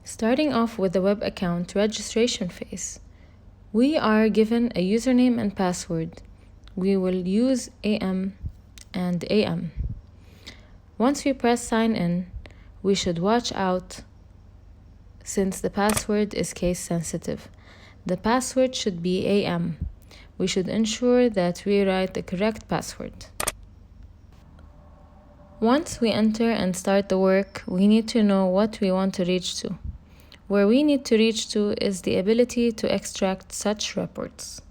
Starting off with the web account registration phase, we are given a username and password. We will use AM and AM. Once we press sign in, we should watch out since the password is case sensitive. The password should be AM. We should ensure that we write the correct password. Once we enter and start the work, we need to know what we want to reach to. Where we need to reach to is the ability to extract such reports.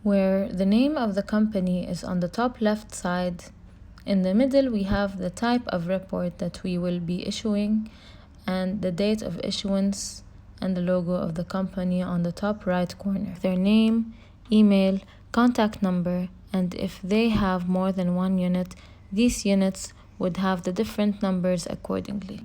Where the name of the company is on the top left side, in the middle we have the type of report that we will be issuing and the date of issuance and the logo of the company on the top right corner. Their name, email, contact number, and if they have more than one unit, these units would have the different numbers accordingly.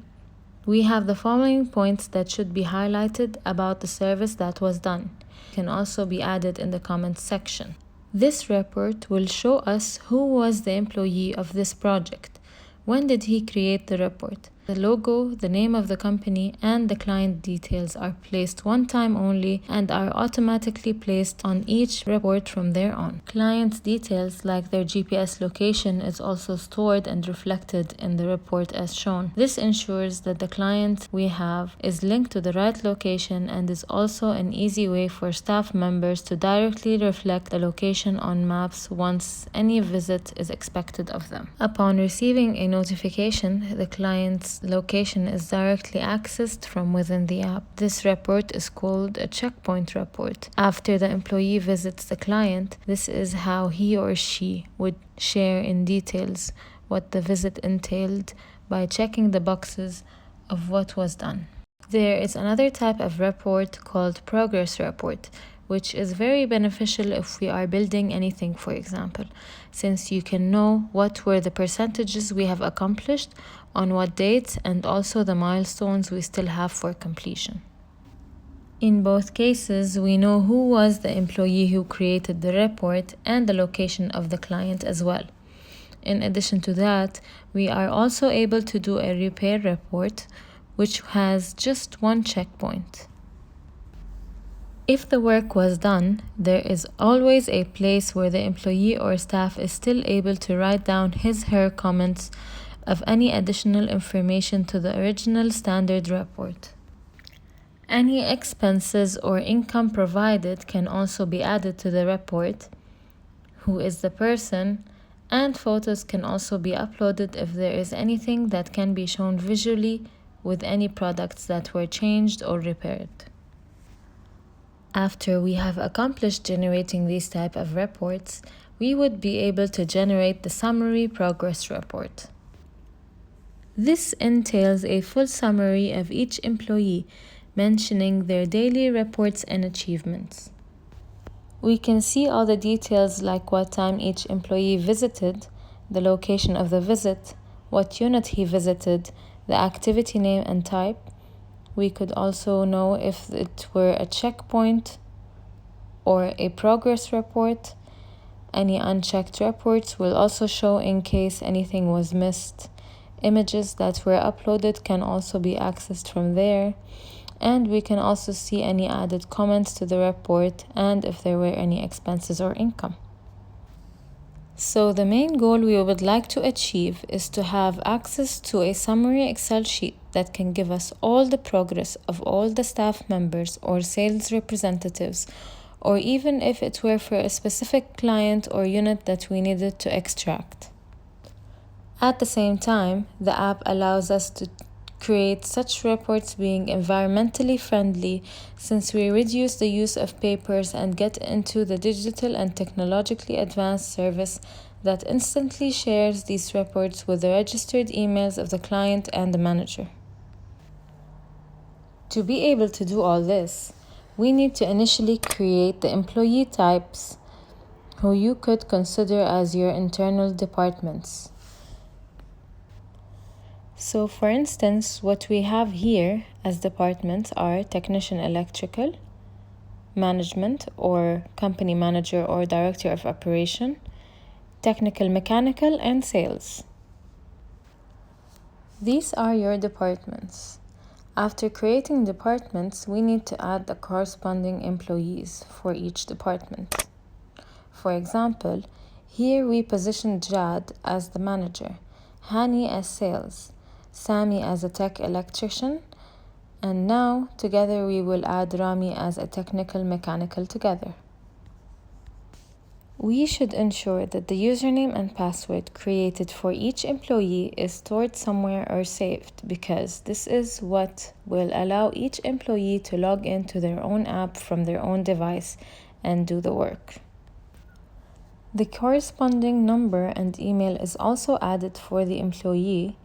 We have the following points that should be highlighted about the service that was done. It can also be added in the comments section. This report will show us who was the employee of this project. When did he create the report? The logo, the name of the company, and the client details are placed one time only and are automatically placed on each report from there on. Client details like their GPS location is also stored and reflected in the report as shown. This ensures that the client we have is linked to the right location and is also an easy way for staff members to directly reflect the location on maps once any visit is expected of them. Upon receiving a notification, the client's location is directly accessed from within the app. This report is called a checkpoint report. After the employee visits the client, this is how he or she would share in details what the visit entailed by checking the boxes of what was done. There is another type of report called progress report, which is very beneficial if we are building anything, for example, since you can know what were the percentages we have accomplished, on what dates, and also the milestones we still have for completion. In both cases, we know who was the employee who created the report and the location of the client as well. In addition to that, we are also able to do a repair report, which has just one checkpoint. If the work was done, there is always a place where the employee or staff is still able to write down his/her comments of any additional information to the original standard report. Any expenses or income provided can also be added to the report, who is the person, and photos can also be uploaded if there is anything that can be shown visually with any products that were changed or repaired. After we have accomplished generating these type of reports, we would be able to generate the summary progress report. This entails a full summary of each employee, mentioning their daily reports and achievements. We can see all the details like what time each employee visited, the location of the visit, what unit he visited, the activity name and type. We could also know if it were a checkpoint or a progress report. Any unchecked reports will also show in case anything was missed. Images that were uploaded can also be accessed from there, and we can also see any added comments to the report and if there were any expenses or income. So the main goal we would like to achieve is to have access to a summary Excel sheet that can give us all the progress of all the staff members or sales representatives, or even if it were for a specific client or unit that we needed to extract. At the same time, the app allows us to create such reports being environmentally friendly, since we reduce the use of papers and get into the digital and technologically advanced service that instantly shares these reports with the registered emails of the client and the manager. To be able to do all this, we need to initially create the employee types who you could consider as your internal departments. So for instance, what we have here as departments are technician electrical, management or company manager or director of operation, technical mechanical, and sales. These are your departments. After creating departments, we need to add the corresponding employees for each department. For example, here we position Jad as the manager, Hani as sales, Sami as a tech electrician, and now together we will add Rami as a technical mechanical together. We should ensure that the username and password created for each employee is stored somewhere or saved, because this is what will allow each employee to log into their own app from their own device and do the work. The corresponding number and email is also added for the employee,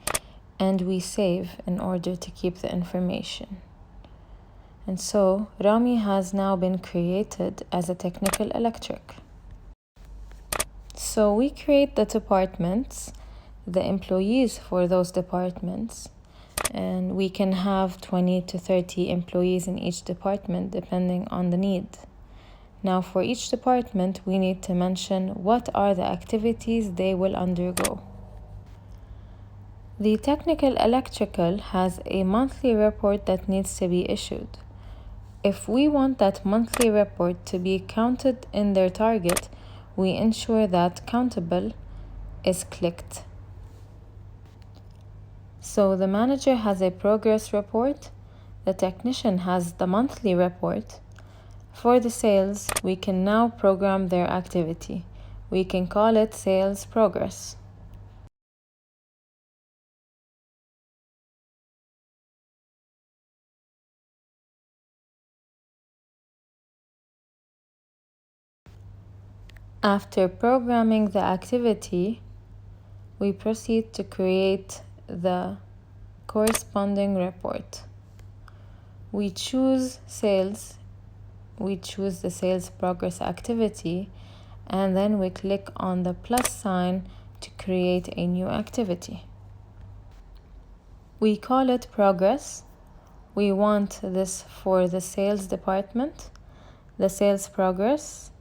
and we save in order to keep the information. And so Rami has now been created as a technical electric. So we create the departments, the employees for those departments, and we can have 20 to 30 employees in each department depending on the need. Now for each department, we need to mention what are the activities they will undergo. The technical electrical has a monthly report that needs to be issued. If we want that monthly report to be counted in their target, we ensure that countable is clicked. So the manager has a progress report, the technician has the monthly report. For the sales, we can now program their activity. We can call it sales progress. After programming the activity, we proceed to create the corresponding report. We choose sales, we choose the sales progress activity, and then we click on the plus sign to create a new activity. We call it progress. We want this for the sales department, the sales progress.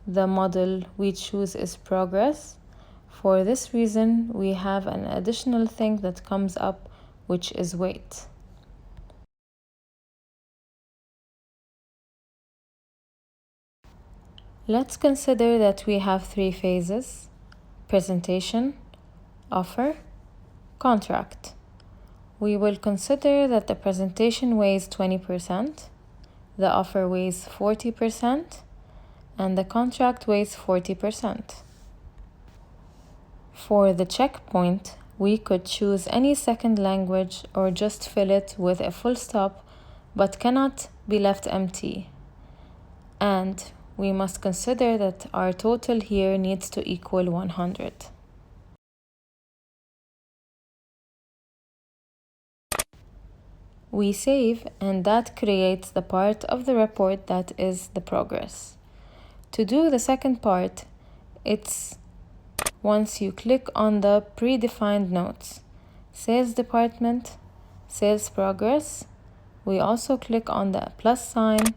The model we choose is progress. For this reason, we have an additional thing that comes up, which is wait. Let's consider that we have 3 phases: presentation, offer, contract. We will consider that the presentation weighs 20%, the offer weighs 40%, and the contract weighs 40%. For the checkpoint, we could choose any second language or just fill it with a full stop, but cannot be left empty. And we must consider that our total here needs to equal 100. We save, and that creates the part of the report that is the progress. To do the second part, it's once you click on the predefined notes, sales department, sales progress, we also click on the plus sign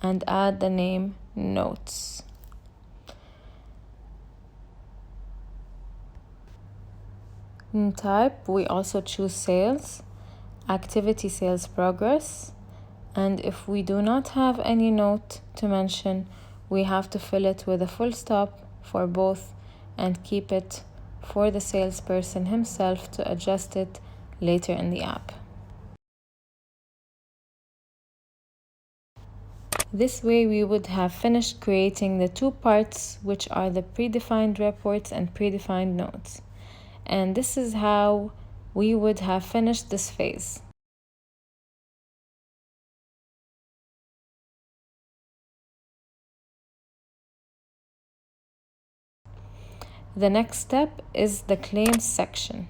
and add the name notes. In type, we also choose sales, activity sales progress, and if we do not have any note to mention, we have to fill it with a full stop for both and keep it for the salesperson himself to adjust it later in the app. This way we would have finished creating the 2 parts, which are the predefined reports and predefined notes. And this is how we would have finished this phase. The next step is the claims section.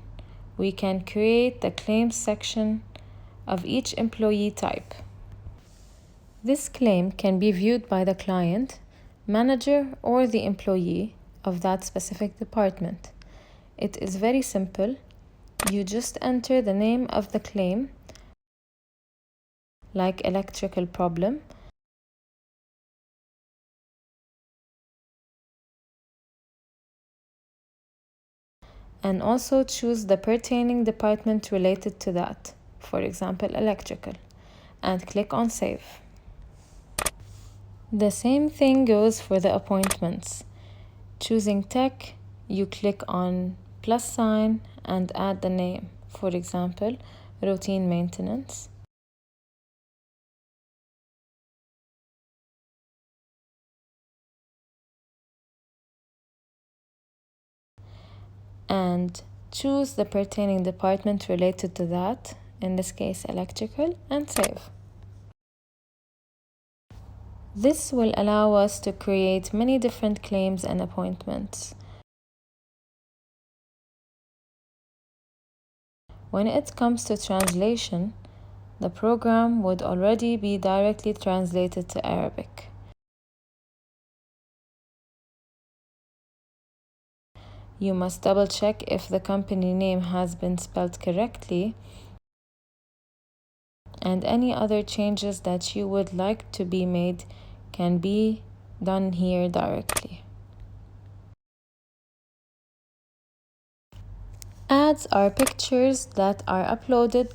We can create the claims section of each employee type. This claim can be viewed by the client, manager, or the employee of that specific department. It is very simple. You just enter the name of the claim, like electrical problem, and also choose the pertaining department related to that. for example, electrical, and click on Save. The same thing goes for the appointments. Choosing tech, you click on plus sign and add the name, for example, routine maintenance. And choose the pertaining department related to that, in this case electrical, and save. This will allow us to create many different claims and appointments. When it comes to translation, the program would already be directly translated to Arabic. You must double check if the company name has been spelled correctly, and any other changes that you would like to be made can be done here directly. Ads are pictures that are uploaded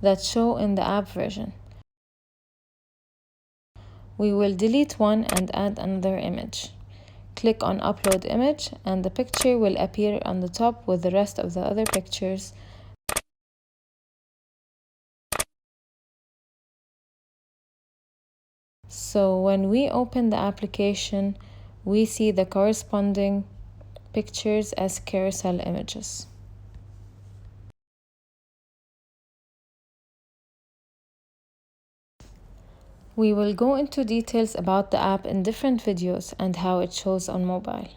that show in the app version. We will delete one and add another image. Click on Upload Image and the picture will appear on the top with the rest of the other pictures. So when we open the application, we see the corresponding pictures as carousel images. We will go into details about the app in different videos and how it shows on mobile.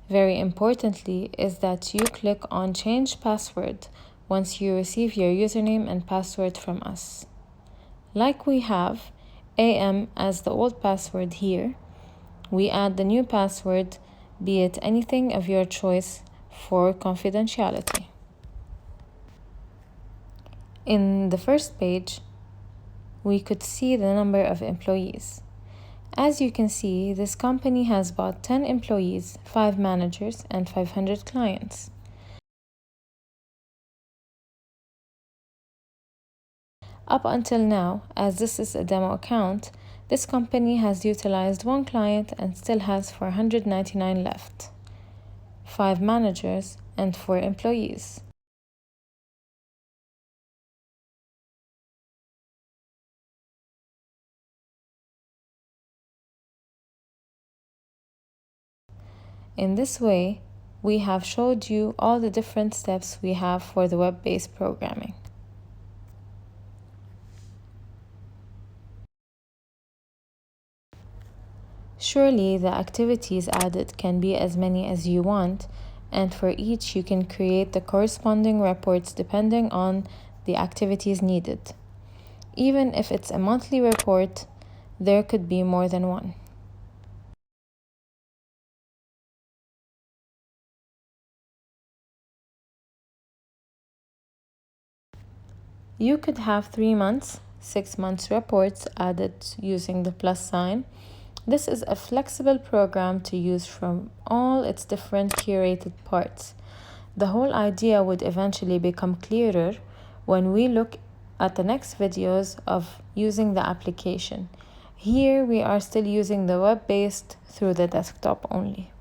Very importantly is that you click on Change Password once you receive your username and password from us. Like we have AM as the old password here, we add the new password, be it anything of your choice, for confidentiality. In the first page, we could see the number of employees. As you can see, this company has about 10 employees, 5 managers, and 500 clients. Up until now, as this is a demo account, this company has utilized 1 client and still has 499 left, 5 managers, and 4 employees. In this way, we have showed you all the different steps we have for the web-based programming. Surely the activities added can be as many as you want, and for each you can create the corresponding reports depending on the activities needed. Even if it's a monthly report, there could be more than one. You could have 3 months, 6 months reports added using the plus sign. This is a flexible program to use from all its different curated parts. The whole idea would eventually become clearer when we look at the next videos of using the application. Here we are still using the web-based through the desktop only.